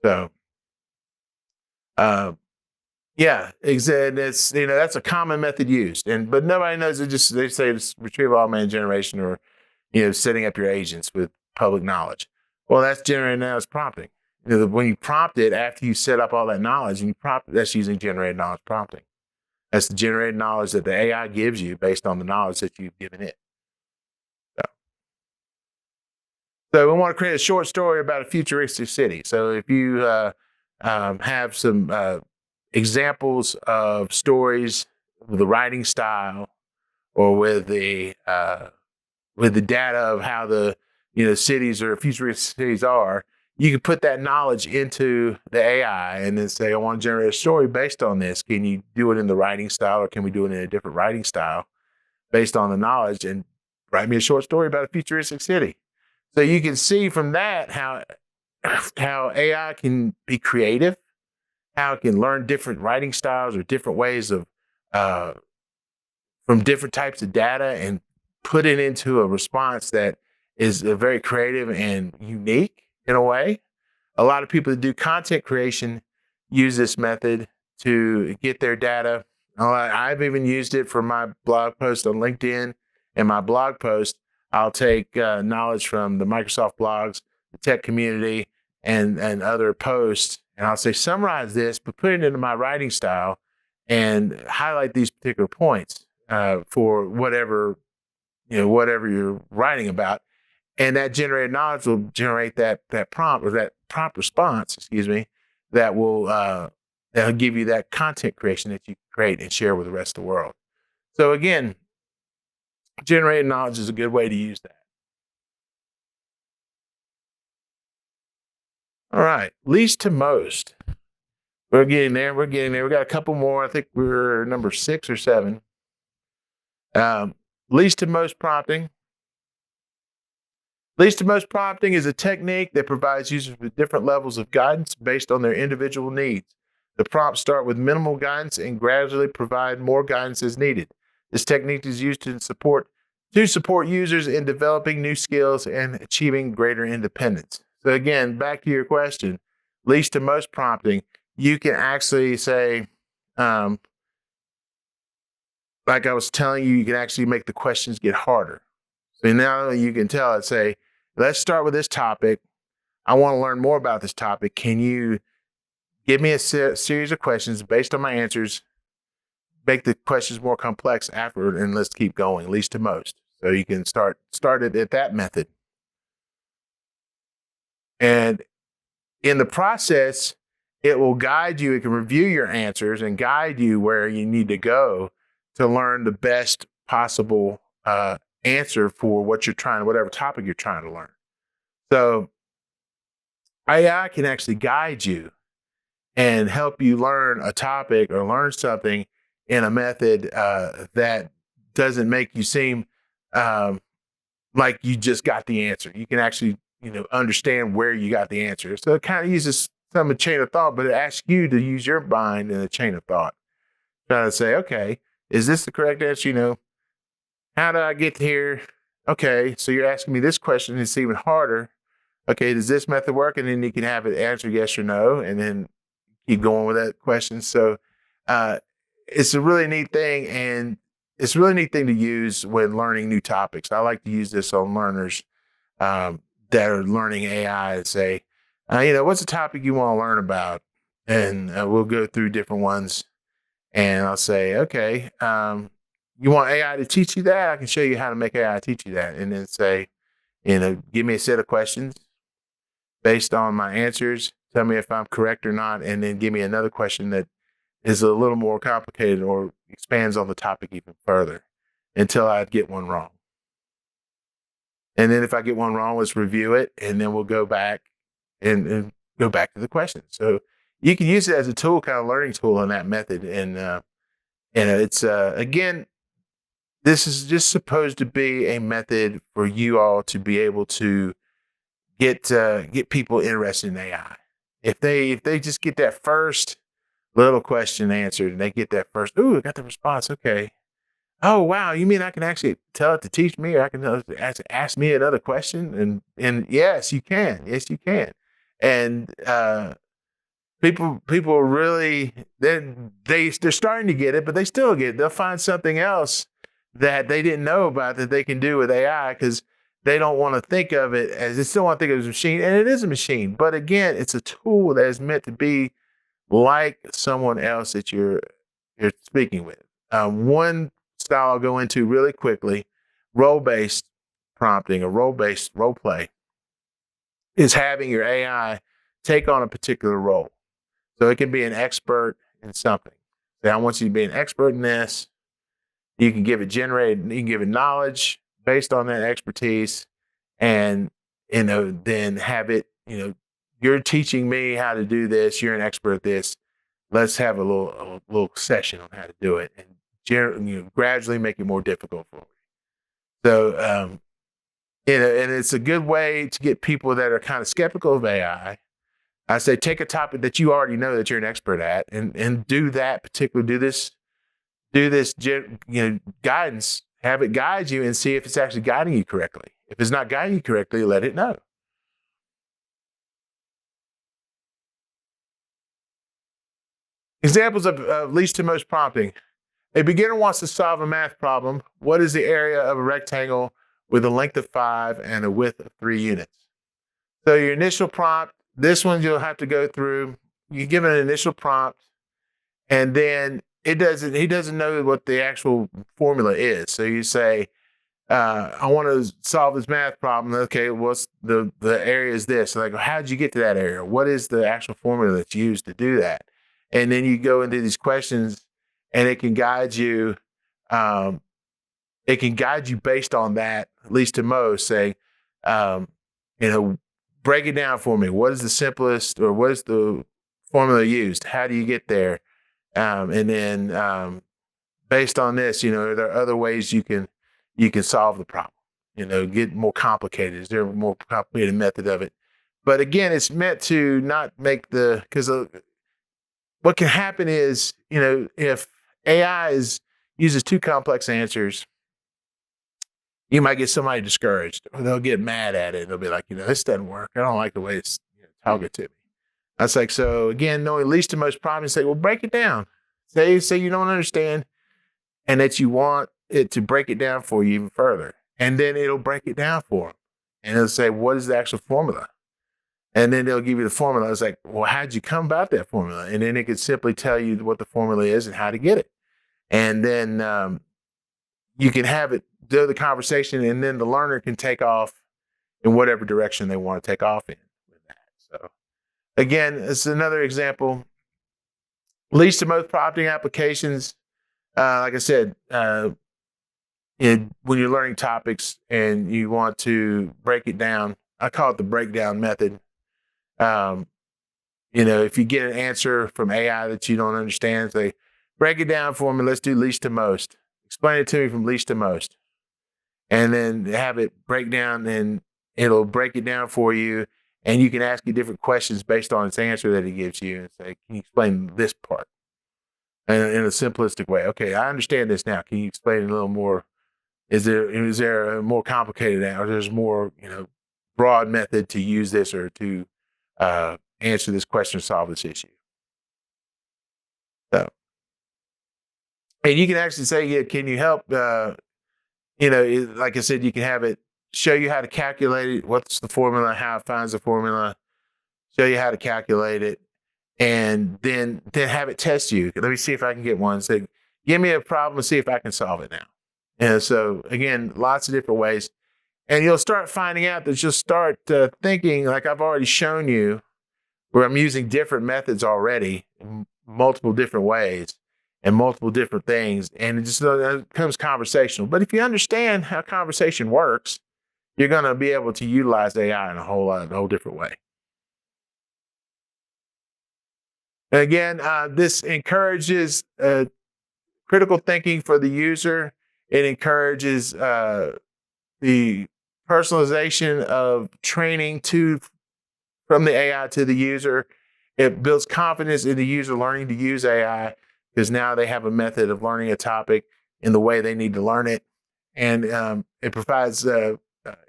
So, yeah, it's that's a common method used, but nobody knows it. Just they say it's retrieval augmented generation, or setting up your agents with public knowledge. Well, that's generated knowledge prompting. When you prompt it after you set up all that knowledge and you prompt it, that's using generated knowledge prompting. That's the generated knowledge that the AI gives you based on the knowledge that you've given it. So we want to create a short story about a futuristic city. So if you have some examples of stories with the writing style or with the data of how the cities or futuristic cities are, you can put that knowledge into the AI and then say, I want to generate a story based on this. Can you do it in the writing style, or can we do it in a different writing style based on the knowledge, and write me a short story about a futuristic city? So you can see from that how AI can be creative, how it can learn different writing styles or different ways of from different types of data and put it into a response that is very creative and unique in a way. A lot of people that do content creation use this method to get their data. I've even used it for my blog post on LinkedIn. And my blog post, I'll take knowledge from the Microsoft blogs, the tech community, and other posts, and I'll say, summarize this, but put it into my writing style and highlight these particular points for whatever you're writing about. And that generated knowledge will generate that prompt, or that prompt response, that will that'll give you that content creation that you create and share with the rest of the world. So again, generated knowledge is a good way to use that. All right, least to most. We're getting there. We got a couple more. I think we're number 6 or 7. Least to most prompting. Least to most prompting is a technique that provides users with different levels of guidance based on their individual needs. The prompts start with minimal guidance and gradually provide more guidance as needed. This technique is used to support users in developing new skills and achieving greater independence. So again, back to your question, least to most prompting, you can actually say, like I was telling you, you can actually make the questions get harder. So now you can tell it, say, let's start with this topic. I want to learn more about this topic. Can you give me a series of questions based on my answers? Make the questions more complex afterward, and let's keep going, least to most. So you can start it at that method. And in the process, it will guide you. It can review your answers and guide you where you need to go to learn the best possible answer for whatever topic you're trying to learn. So AI can actually guide you and help you learn a topic or learn something in a method that doesn't make you seem like you just got the answer. You can actually, understand where you got the answer. So it kind of uses some of a chain of thought, but it asks you to use your mind in a chain of thought. Trying to say, okay, is this the correct answer? How do I get here? Okay, so you're asking me this question. It's even harder. Okay, does this method work? And then you can have it answer yes or no, and then keep going with that question. So it's a really neat thing, and it's a really neat thing to use when learning new topics. I like to use this on learners that are learning AI and say, what's a topic you want to learn about? And we'll go through different ones, and I'll say, okay, you want AI to teach you that? I can show you how to make AI teach you that. And then say, give me a set of questions based on my answers. Tell me if I'm correct or not. And then give me another question that is a little more complicated or expands on the topic even further until I get one wrong. And then if I get one wrong, let's review it. And then we'll go back and go back to the question. So you can use it as a tool, kind of learning tool in that method. And it's, again, this is just supposed to be a method for you all to be able to get people interested in AI. If they just get that first little question answered and they get that first, ooh, I got the response. Okay. Oh wow, you mean I can actually tell it to teach me, or I can tell it to ask me another question? And yes, you can. Yes, you can. And people really they're starting to get it, but they still get it. They'll find something else that they didn't know about that they can do with AI because they don't want to think of it as they still want to think of it as a machine, and it is a machine. But again, it's a tool that is meant to be like someone else that you're speaking with. One style I'll go into really quickly, role-based prompting or role-based role play, is having your AI take on a particular role. So it can be an expert in something. Say, I want you to be an expert in this. You can give it knowledge based on that expertise, and then have it, you're teaching me how to do this. You're an expert at this. Let's have a little session on how to do it, and gradually make it more difficult for me. So, and it's a good way to get people that are kind of skeptical of AI. I say take a topic that you already know that you're an expert at, and do that particular do this guidance. Have it guide you and see if it's actually guiding you correctly. If it's not guiding you correctly, let it know. Examples of least to most prompting. A beginner wants to solve a math problem. What is the area of a rectangle with a length of 5 and a width of 3 units? So your initial prompt, this one you'll have to go through. You give it an initial prompt, and then he doesn't know what the actual formula is. So you say, I want to solve this math problem. Okay, what's the area is this? So like, how'd you get to that area? What is the actual formula that's used to do that? And then you go into these questions, and it can guide you. It can guide you based on that, at least to most. Say, break it down for me. What is the simplest, or what is the formula used? How do you get there? And then based on this, are there other ways you can solve the problem? Get more complicated. Is there a more complicated method of it? But again, it's meant to not make because what can happen is, if AI uses too complex answers, you might get somebody discouraged, or they'll get mad at it. They'll be like, this doesn't work. I don't like the way it's talking to me. That's like, so again, knowing least to most problems, say, well, break it down. Say you don't understand, and that you want it to break it down for you even further. And then it'll break it down for them. And it'll say, what is the actual formula? And then they'll give you the formula. It's like, well, how'd you come about that formula? And then it could simply tell you what the formula is and how to get it. And then you can have it do the conversation, and then the learner can take off in whatever direction they want to take off in with that. So again, it's another example. Least to most prompting applications, like I said, when you're learning topics and you want to break it down, I call it the breakdown method. If you get an answer from AI that you don't understand, say, break it down for me. Let's do least to most. Explain it to me from least to most. And then have it break down, and it'll break it down for you. And you can ask it different questions based on its answer that it gives you, and say, can you explain this part? And in a simplistic way. Okay, I understand this now. Can you explain it a little more? Is there a more complicated, or there's more, broad method to use this, or to answer this question or solve this issue? So, and you can actually say, yeah, can you help? Like I said, you can have it show you how to calculate it. What's the formula? How it finds the formula? Show you how to calculate it, and then have it test you. Let me see if I can get one. Say, give me a problem and see if I can solve it now. And so again, lots of different ways. And you'll start finding out that you'll start thinking, like I've already shown you, where I'm using different methods already, in multiple different ways and multiple different things. And it just becomes conversational. But if you understand how conversation works, you're going to be able to utilize AI in a whole different way. And again, this encourages critical thinking for the user. It encourages the personalization of training from the AI to the user. It builds confidence in the user learning to use AI because now they have a method of learning a topic in the way they need to learn it. And it provides an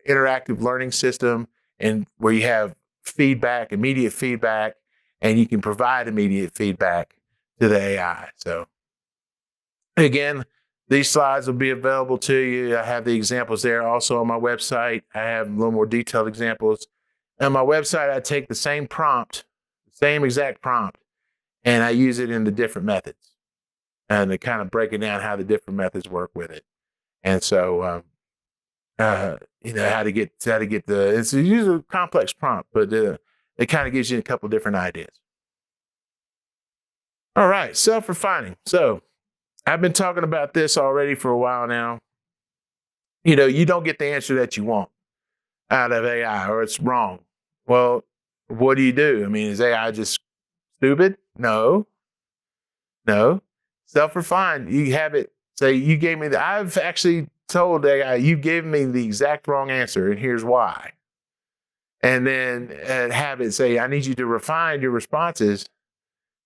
interactive learning system and where you have feedback, immediate feedback, and you can provide immediate feedback to the AI. So again, these slides will be available to you. I have the examples there also on my website. I have a little more detailed examples. On my website, I take the same prompt, same exact prompt, and I use it in the different methods and to kind of break it down how the different methods work with it. And so, how to get it's usually a complex prompt, but it kind of gives you a couple different ideas. All right, self-refining. So I've been talking about this already for a while now. You don't get the answer that you want out of AI or it's wrong. Well, what do? I mean, is AI just stupid? No. Self-refined. You have it say, you gave me I've actually told AI, you gave me the exact wrong answer and here's why. And then have it say, I need you to refine your responses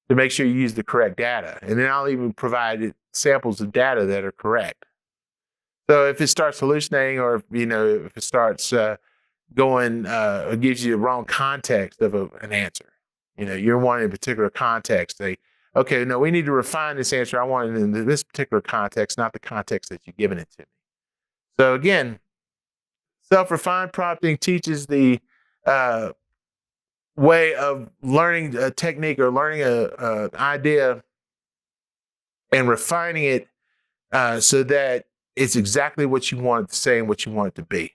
to make sure you use the correct data. And then I'll even provide samples of data that are correct. So if it starts hallucinating or, if it starts going, it gives you the wrong context of an answer. You're wanting a particular context. Say, okay, no, we need to refine this answer. I want it in this particular context, not the context that you've given it to me. So again, self-refined prompting teaches the way of learning a technique or learning an idea and refining it so that it's exactly what you want it to say and what you want it to be.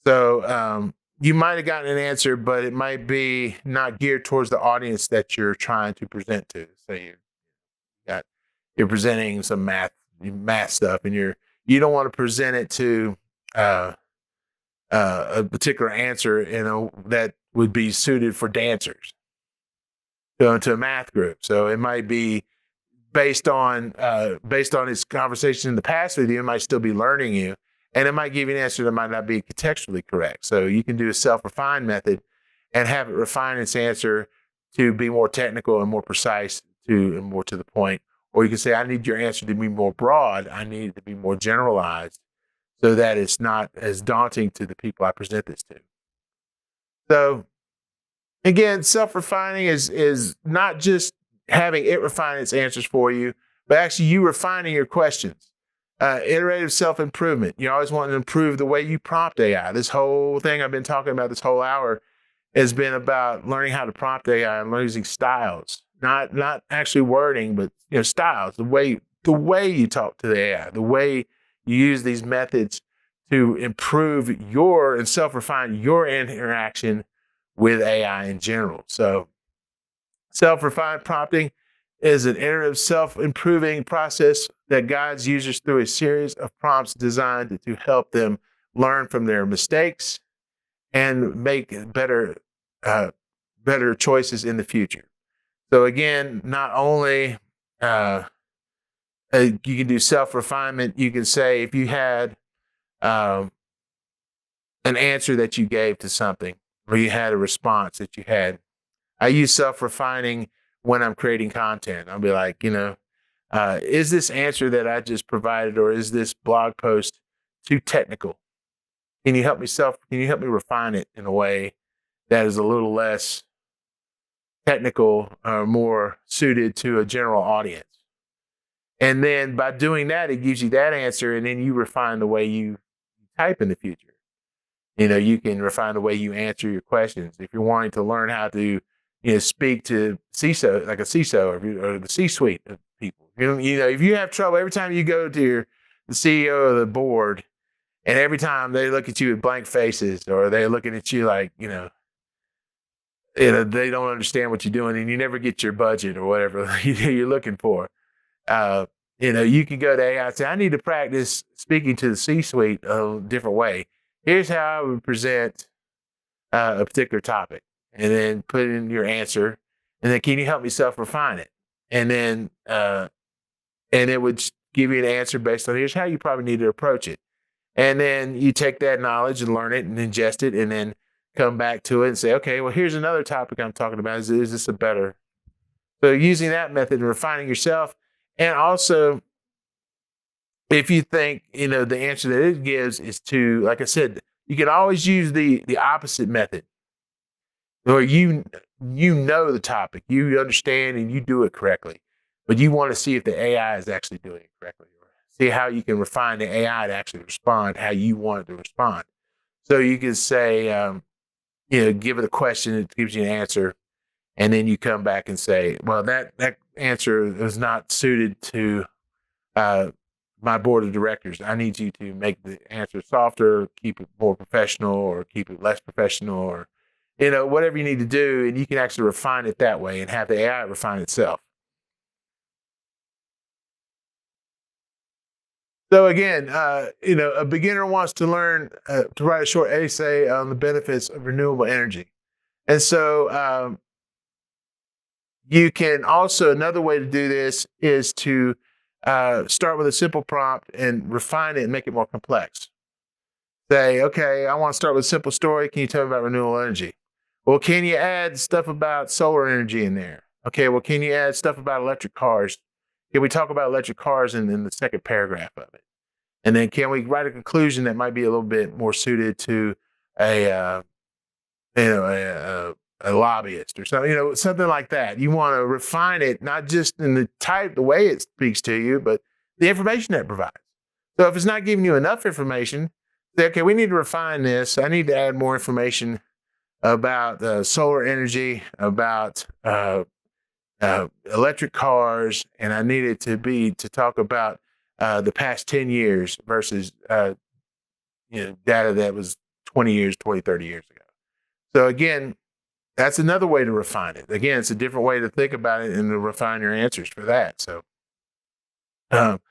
So you might have gotten an answer, but it might be not geared towards the audience that you're trying to present to. So you're presenting some math stuff, and you don't want to present it to a particular answer, that would be suited for dancers, to a math group. So it might be based on its conversation in the past with you, it might still be learning you, and it might give you an answer that might not be contextually correct. So you can do a self-refined method and have it refine its answer to be more technical and more precise and more to the point. Or you can say, I need your answer to be more broad. I need it to be more generalized so that it's not as daunting to the people I present this to. So again, self-refining is not just having it refine its answers for you, but actually you refining your questions. Iterative self-improvement. You always want to improve the way you prompt AI. This whole thing I've been talking about this whole hour has been about learning how to prompt AI and using styles, not actually wording, but styles. The way you talk to the AI, the way you use these methods to improve and self-refine your interaction with AI in general. So self-refined prompting is an iterative self-improving process that guides users through a series of prompts designed to help them learn from their mistakes and make better choices in the future. So again, not only you can do self-refinement, you can say if you had an answer that you gave to something, or you had a response that you had. I use self-refining when I'm creating content. I'll be like, is this answer that I just provided, or is this blog post too technical? Can you help me refine it in a way that is a little less technical or more suited to a general audience? And then by doing that, it gives you that answer, and then you refine the way you type in the future. You can refine the way you answer your questions. If you're wanting to learn how to, speak to CISO, like a CISO or the C-suite of people, if you have trouble every time you go to the CEO of the board, and every time they look at you with blank faces, or they're looking at you like, they don't understand what you're doing, and you never get your budget or whatever you're looking for. You can go to AI and say, I need to practice speaking to the C-suite a different way. Here's how I would present a particular topic, and then put in your answer, and then can you help me self-refine it? And then and it would give you an answer based on here's how you probably need to approach it. And then you take that knowledge and learn it and ingest it and then come back to it and say, okay, well, here's another topic I'm talking about. Is this a better? So using that method and refining yourself. And also, if you think, the answer that it gives is to, like I said, you can always use the opposite method. Or you know the topic, you understand and you do it correctly, but you want to see if the AI is actually doing it correctly, or see how you can refine the AI to actually respond how you want it to respond. So you can say, give it a question, it gives you an answer, and then you come back and say, well, that answer is not suited to my board of directors. I need you to make the answer softer, keep it more professional, or keep it less professional, or whatever you need to do, and you can actually refine it that way and have the AI refine itself. So again, a beginner wants to learn to write a short essay on the benefits of renewable energy. And so you can also, another way to do this is to start with a simple prompt and refine it and make it more complex. Say, okay, I want to start with a simple story. Can you tell me about renewable energy? Well, can you add stuff about solar energy in there? Okay, well, can you add stuff about electric cars? Can we talk about electric cars in the second paragraph of it? And then can we write a conclusion that might be a little bit more suited to a lobbyist or something, something like that. You want to refine it, not just in the way it speaks to you, but the information that it provides. So if it's not giving you enough information, say, okay, we need to refine this. I need to add more information about solar energy, about electric cars, and I need it to talk about the past 10 years versus data that was 20 years, 20, 30 years ago. So again, that's another way to refine it. Again, it's a different way to think about it and to refine your answers for that. So, and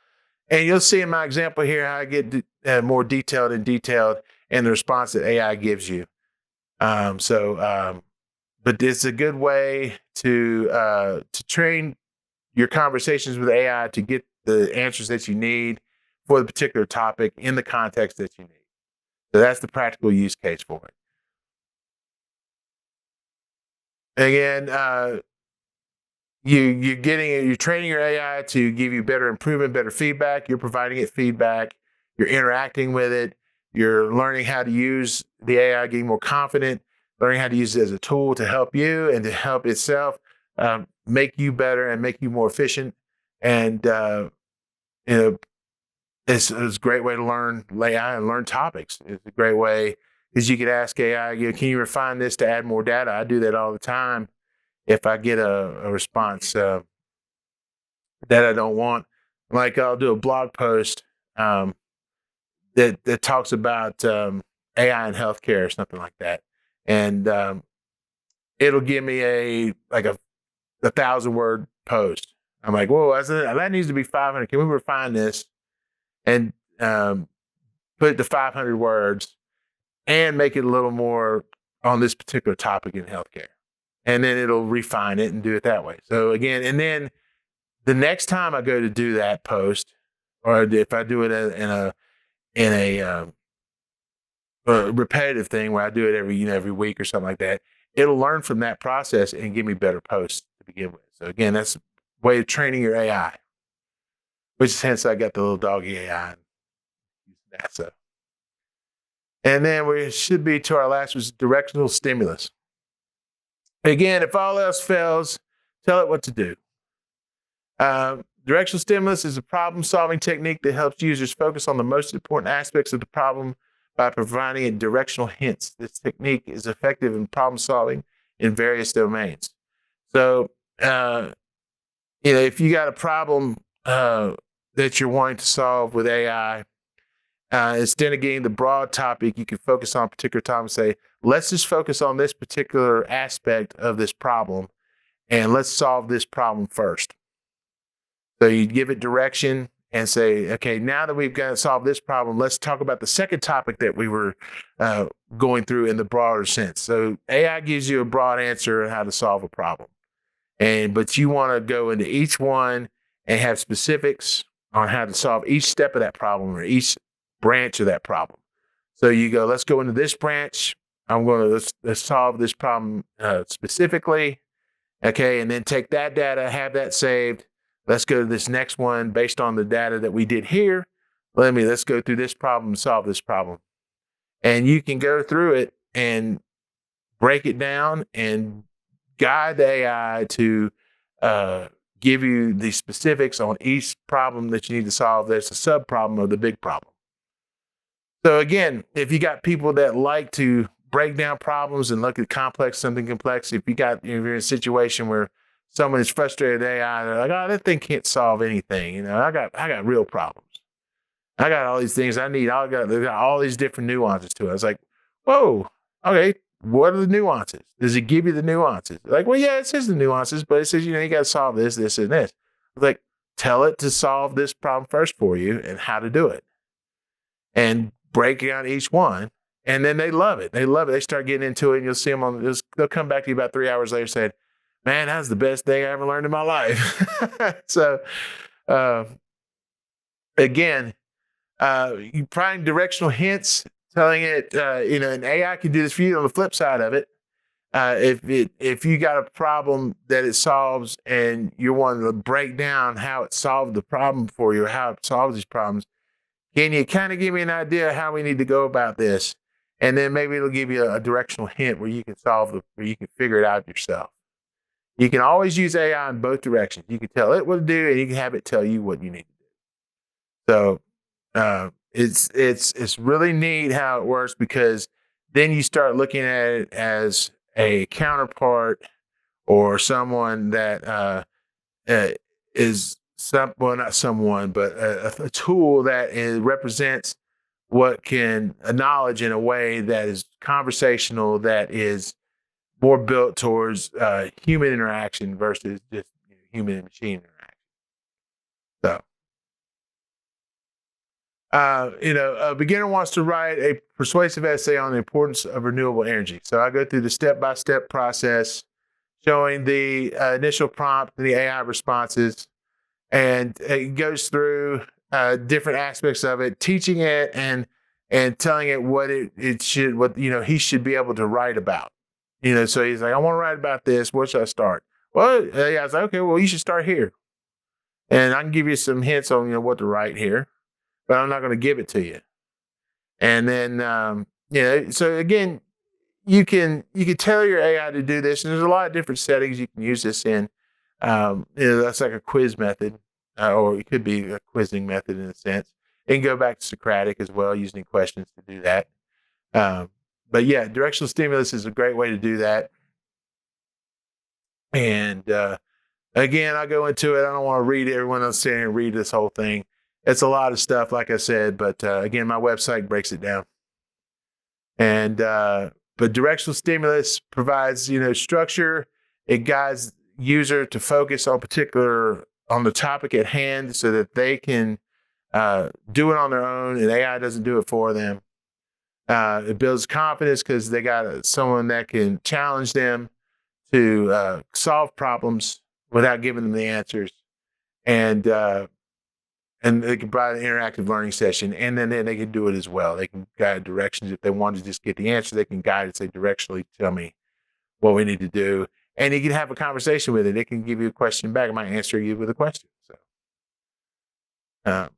you'll see in my example here how I get more detailed in the response that AI gives you. But it's a good way to train your conversations with AI to get the answers that you need for the particular topic in the context that you need. So that's the practical use case for it. Again, you're training your AI to give you better improvement, better feedback. You're providing it feedback. You're interacting with it. You're learning how to use the AI, getting more confident, learning how to use it as a tool to help you and to help itself make you better and make you more efficient. And it's a great way to learn AI and learn topics. It's a great way because you could ask AI, can you refine this to add more data? I do that all the time. If I get a response that I don't want, like I'll do a blog post that talks about AI in healthcare or something like that, and it'll give me a 1,000-word post. I'm like, whoa, that needs to be 500. Can we refine this and put it to 500 words and make it a little more on this particular topic in healthcare? And then it'll refine it and do it that way. So again, and then the next time I go to do that post, or if I do it in a repetitive thing where I do it every week or something like that, it'll learn from that process and give me better posts to begin with. So again, that's a way of training your AI, which is hence I got the little doggy AI and use that. So, and then we should be to our last, was directional stimulus. Again, if all else fails, tell it what to do. Directional stimulus is a problem-solving technique that helps users focus on the most important aspects of the problem by providing it directional hints. This technique is effective in problem-solving in various domains. So, if you got a problem that you're wanting to solve with AI, instead of getting the broad topic, you can focus on a particular topic and say, let's just focus on this particular aspect of this problem, and let's solve this problem first. So you give it direction and say, okay, now that we've got to solve this problem, let's talk about the second topic that we were going through in the broader sense. So AI gives you a broad answer on how to solve a problem. But you want to go into each one and have specifics on how to solve each step of that problem or each branch of that problem. So you go, let's go into this branch. I'm going to let's solve this problem specifically. Okay, and then take that data, have that saved. Let's go to this next one based on the data that we did here. Let's go through this problem, solve this problem. And you can go through it and break it down and guide the AI to give you the specifics on each problem that you need to solve. There's a sub problem of the big problem. So again, if you got people that like to break down problems and look at something complex, if you're in a situation where someone is frustrated with AI, they're like, oh, that thing can't solve anything. You know, I got real problems. I got all these things I need. They got all these different nuances to it. I was like, whoa, okay, what are the nuances? Does it give you the nuances? Like, well, yeah, it says the nuances, but it says, you got to solve this, this, and this. I was like, tell it to solve this problem first for you and how to do it. And break down each one. And then they love it. They love it. They start getting into it, and you'll see them they'll come back to you about 3 hours later saying, man, that was the best thing I ever learned in my life. So, again, you providing directional hints, telling it, and AI can do this for you. On the flip side of it, if you got a problem that it solves and you're wanting to break down how it solved the problem for you, or how it solves these problems, can you kind of give me an idea how we need to go about this? And then maybe it'll give you a directional hint where you can where you can figure it out yourself. You can always use AI in both directions. You can tell it what to do, and you can have it tell you what you need to do. So it's really neat how it works, because then you start looking at it as a counterpart or someone that is not someone, but a tool that represents what can knowledge in a way that is conversational, that is more built towards human interaction versus just human and machine interaction. So, a beginner wants to write a persuasive essay on the importance of renewable energy. So I go through the step-by-step process, showing the initial prompt and the AI responses, and it goes through different aspects of it, teaching it and telling it what he should be able to write about. So he's like, I want to write about this. Where should I start? Well, I was like, okay, well, you should start here, and I can give you some hints on what to write here, but I'm not going to give it to you. And then so again, you can tell your AI to do this, and there's a lot of different settings you can use this in. That's like a quiz method, or it could be a quizzing method in a sense. It can go back to Socratic as well, using questions to do that. But yeah, directional stimulus is a great way to do that. And again, I go into it. I don't want to read everyone else saying and read this whole thing. It's a lot of stuff, like I said, but again, my website breaks it down. And but directional stimulus provides structure. It guides user to focus on the topic at hand, so that they can do it on their own, and AI doesn't do it for them. It builds confidence because they got someone that can challenge them to solve problems without giving them the answers, and they can provide an interactive learning session, and then they can do it as well. They can guide directions. If they want to just get the answer, they can guide it, say directionally, tell me what we need to do. And you can have a conversation with it. It can give you a question back. It might answer you with a question. So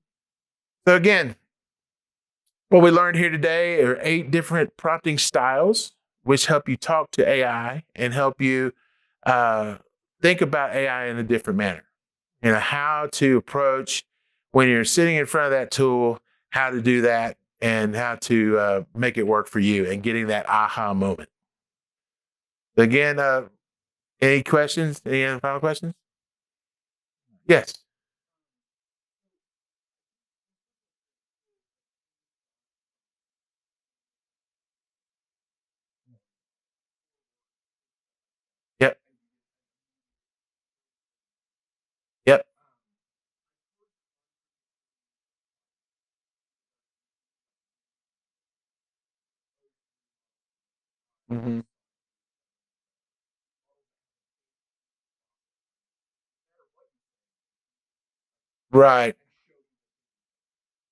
again, what we learned here today are 8 different prompting styles, which help you talk to AI and help you think about AI in a different manner. How to approach when you're sitting in front of that tool, how to do that, and how to make it work for you, and getting that aha moment. Again, any questions? Any final questions? Yes. Yep. Yep. Hmm. Right.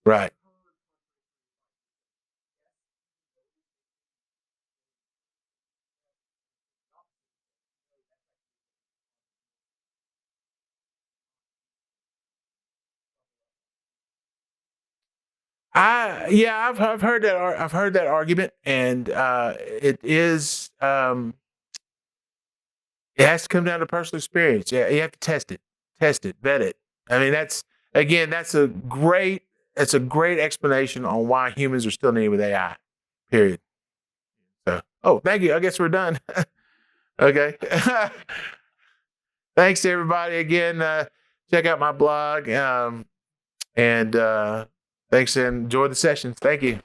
Right. I've heard that I've heard that argument, and it is it has to come down to personal experience. Yeah, you have to test it, vet it. I mean, that's again, that's a great explanation on why humans are still needed with AI. Period. So, oh, thank you. I guess we're done. Okay. Thanks everybody again. Check out my blog, and thanks and enjoy the sessions. Thank you.